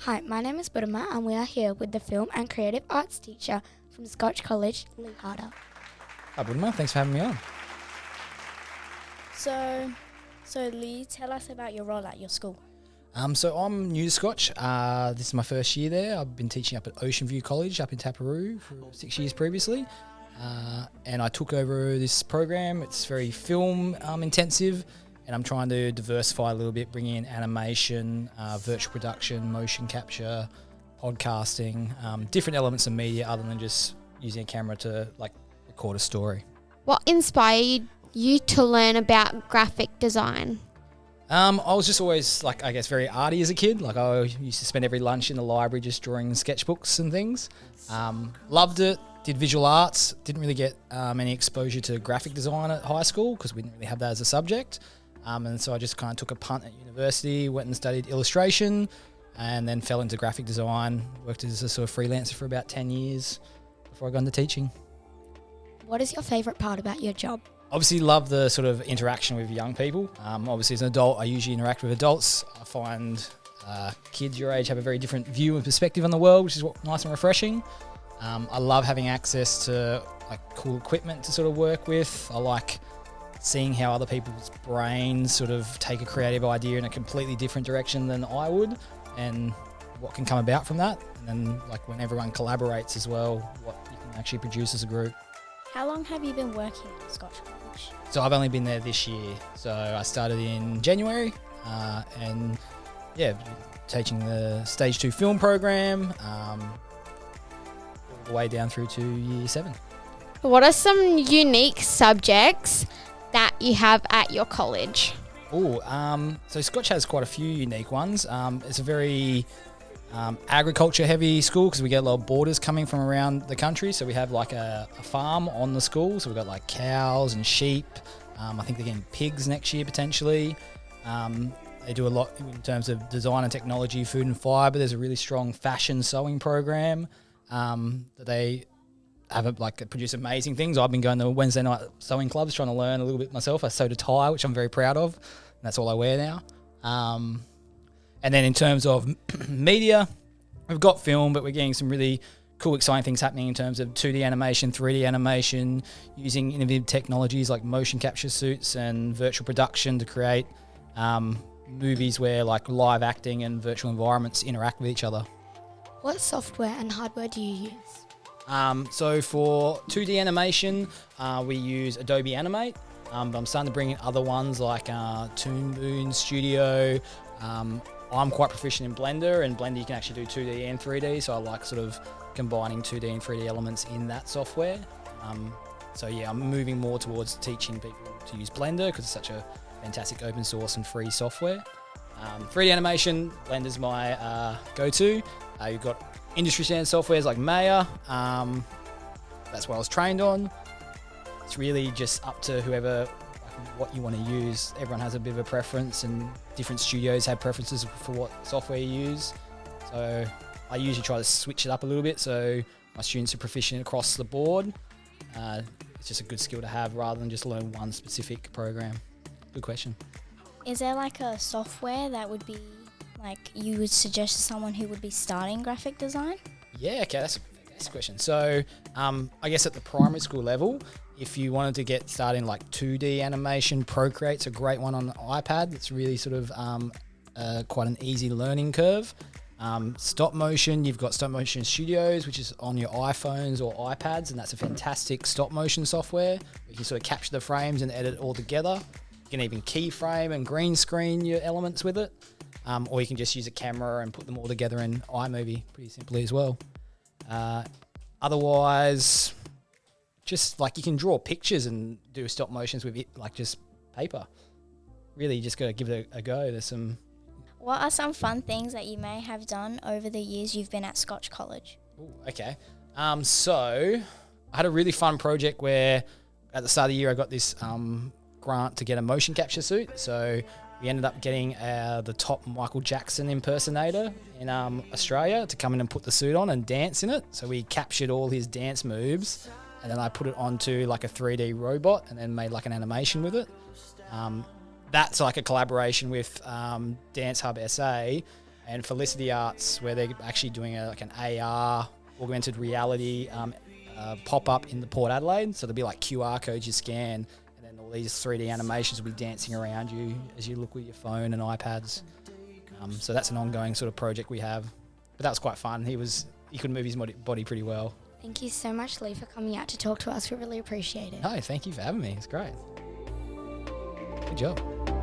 Hi, my name is Budama and we are here with the film and creative arts teacher from Scotch College, Leigh Harder. Hi, Budama. Thanks for having me on. So Leigh, tell us about your role at your school. So I'm new to Scotch. This is my first year there. I've been teaching up at Ocean View College up in Taparoo for 6 years previously. And I took over this program. It's very film intensive, and I'm trying to diversify a little bit, bring in animation, virtual production, motion capture, podcasting, different elements of media other than just using a camera to record a story. What inspired you to learn about graphic design? I was just always very arty as a kid. I used to spend every lunch in the library just drawing sketchbooks and things. Loved it. Did visual arts. Didn't really get any exposure to graphic design at high school because we didn't really have that as a subject. And so I just kind of took a punt at university, went and studied illustration, and then fell into graphic design. Worked as a sort of freelancer for about 10 years before I got into teaching. What is your favourite part about your job? Obviously love the sort of interaction with young people. Obviously as an adult, I usually interact with adults. I find kids your age have a very different view and perspective on the world, which is nice and refreshing. I love having access to cool equipment to sort of work with. I like seeing how other people's brains sort of take a creative idea in a completely different direction than I would, and what can come about from that. And then when everyone collaborates as well, what you can actually produce as a group. How long have you been working at Scotch College? So I've only been there this year. So I started in January, and teaching the Stage 2 film program, all the way down through to Year 7. What are some unique subjects that you have at your college? So Scotch has quite a few unique ones. It's a very agriculture heavy school because we get a lot of boarders coming from around the country. So we have a farm on the school. So we've got cows and sheep. I think they're getting pigs next year potentially. They do a lot in terms of design and technology, food and fibre. There's a really strong fashion sewing program that they have produce amazing things. I've been going to Wednesday night sewing clubs trying to learn a little bit myself. I sewed a tie, which I'm very proud of. And that's all I wear now. And then in terms of media, we've got film, but we're getting some really cool, exciting things happening in terms of 2D animation, 3D animation, using innovative technologies like motion capture suits and virtual production to create movies where live acting and virtual environments interact with each other. What software and hardware do you use? So for 2D animation, we use Adobe Animate. But I'm starting to bring in other ones like Toon Boom Studio. I'm quite proficient in Blender, and Blender you can actually do 2D and 3D, so I like sort of combining 2D and 3D elements in that software. I'm moving more towards teaching people to use Blender because it's such a fantastic open source and free software. 3D animation, Blender's my go-to. You've got industry standard softwares like Maya. That's what I was trained on. It's really just up to whoever what you want to use. Everyone has a bit of a preference, and different studios have preferences for what software you use. So I usually try to switch it up a little bit so my students are proficient across the board. It's just a good skill to have rather than just learn one specific program. Good question. Is there a software that would be you would suggest to someone who would be starting graphic design? Yeah, okay, that's a fantastic question. So I guess at the primary school level, if you wanted to get started in 2D animation, Procreate's a great one on the iPad. It's really sort of quite an easy learning curve. Stop motion, you've got Stop Motion Studios, which is on your iPhones or iPads, and that's a fantastic stop motion software. You can sort of capture the frames and edit it all together. You can even keyframe and green screen your elements with it. Or you can just use a camera and put them all together in iMovie pretty simply as well. Otherwise, just you can draw pictures and do stop motions with it, just paper. Really, you just got to give it a go. There's some. What are some fun things that you may have done over the years you've been at Scotch College? Ooh, okay. So I had a really fun project where at the start of the year I got this grant to get a motion capture suit. So we ended up getting the top Michael Jackson impersonator in Australia to come in and put the suit on and dance in it. So we captured all his dance moves, and then I put it onto a 3D robot and then made an animation with it. That's a collaboration with Dance Hub SA, and Felicity Arts, where they're actually doing an AR, augmented reality pop-up in the Port Adelaide. So there'll be like QR codes you scan, and then all these 3D animations will be dancing around you as you look with your phone and iPads. So that's an ongoing sort of project we have. But that was quite fun. He could move his body pretty well. Thank you so much, Leigh, for coming out to talk to us. We really appreciate it. No, thank you for having me. It's great. Good job.